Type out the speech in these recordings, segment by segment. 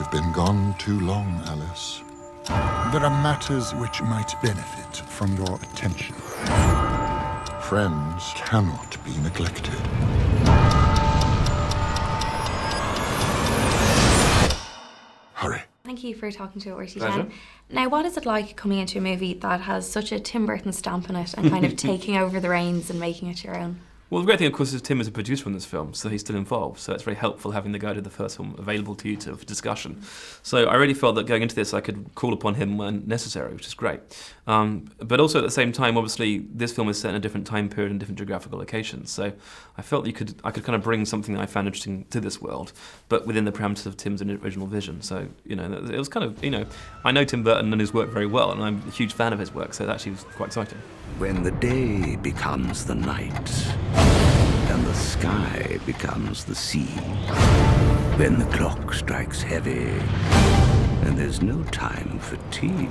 You've been gone too long, Alice. There are matters which might benefit from your attention. Friends cannot be neglected. Hurry. Thank you for talking to Orty Pleasure. Dan. Now, what is it like coming into a movie that has such a Tim Burton stamp on it and kind of taking over the reins and making it your own? Well, the great thing, of course, is Tim is a producer on this film, so he's still involved. So it's very helpful having the guy to the first film available to you for discussion. So I really felt that going into this, I could call upon him when necessary, which is great. But also at the same time, obviously, this film is set in a different time period and different geographical locations. So I felt that I could kind of bring something that I found interesting to this world, but within the parameters of Tim's original vision. So, you know, it was kind of, you know, I know Tim Burton and his work very well, and I'm a huge fan of his work, so it actually was quite exciting. When the day becomes the night, and the sky becomes the sea, when the clock strikes heavy, and there's no time for tea.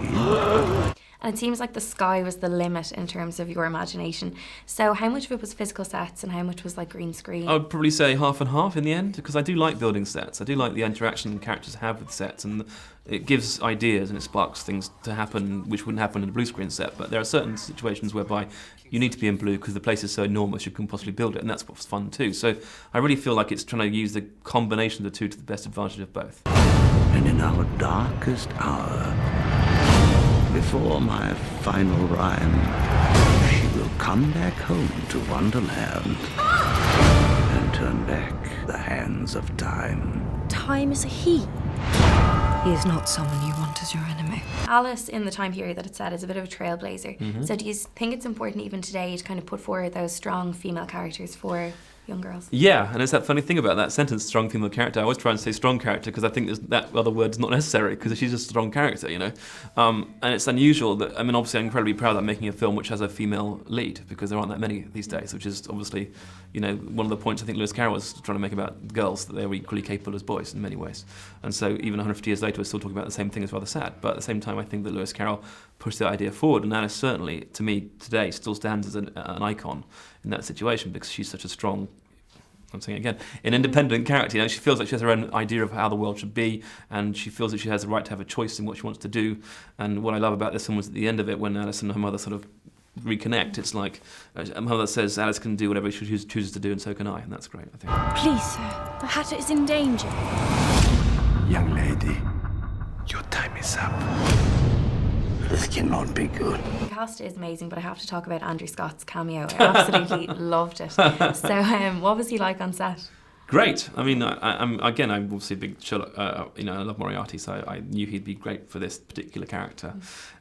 And it seems like the sky was the limit in terms of your imagination. So how much of it was physical sets and how much was like green screen? I would probably say half and half in the end, because I do like building sets. I do like the interaction characters have with sets, and it gives ideas and it sparks things to happen which wouldn't happen in a blue screen set. But there are certain situations whereby you need to be in blue because the place is so enormous you can possibly build it, and that's what's fun too. So I really feel like it's trying to use the combination of the two to the best advantage of both. And in our darkest hour, before my final rhyme, she will come back home to Wonderland and turn back the hands of time. Time is a he. He is not someone you want as your enemy. Alice, in the time period that it's set, is a bit of a trailblazer. Mm-hmm. So do you think it's important even today to kind of put forward those strong female characters for young girls? Yeah, and it's that funny thing about that sentence, strong female character. I always try and say strong character because I think that other word's not necessary because she's a strong character, you know. And it's unusual that, I mean, obviously I'm incredibly proud that I'm making a film which has a female lead because there aren't that many these days, which is obviously, you know, one of the points I think Lewis Carroll was trying to make about girls, that they were equally capable as boys in many ways. And so even 150 years later, we're still talking about the same thing. It's rather sad. But at the same time, I think that Lewis Carroll pushed the idea forward, and Alice certainly, to me, today still stands as an icon in that situation because she's such a strong, I'm saying again, an independent character. You know, she feels like she has her own idea of how the world should be, and she feels that she has the right to have a choice in what she wants to do. And what I love about this one was at the end of it, when Alice and her mother sort of reconnect, it's like a mother says Alice can do whatever she chooses to do, and so can I, and that's great, I think. Please, sir, the Hatter is in danger. Young lady, your time is up. This cannot be good. The cast is amazing, but I have to talk about Andrew Scott's cameo. I absolutely loved it. So what was he like on set? Great. I mean, I'm obviously a big Sherlock, you know, I love Moriarty, so I knew he'd be great for this particular character.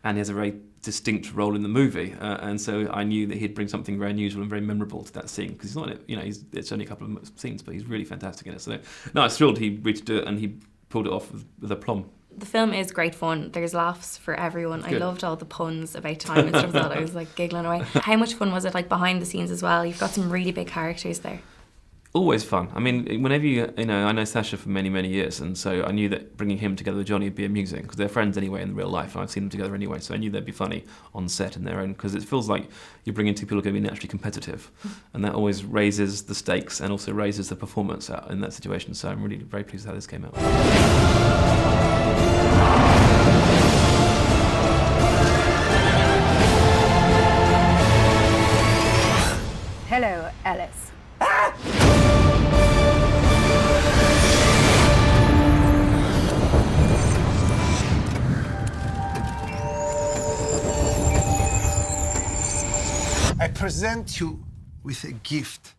And he has a very distinct role in the movie, and so I knew that he'd bring something very unusual and very memorable to that scene, because he's not in it, you know, it's only a couple of scenes, but he's really fantastic in it. So, no, I was thrilled he agreed to do it, and he pulled it off with aplomb. The film is great fun. There's laughs for everyone. Good. I loved all the puns about time and stuff like that. I was like giggling away. How much fun was it like behind the scenes as well? You've got some really big characters there. Always fun. I mean, whenever you know, I know Sasha for many, many years, and so I knew that bringing him together with Johnny would be amusing, because they're friends anyway in real life, and I've seen them together anyway, so I knew they'd be funny on set in their own, because it feels like you're bringing two people who are going to be naturally competitive, and that always raises the stakes and also raises the performance out in that situation, so I'm really very pleased with how this came out. Hello, Alice. I present you with a gift.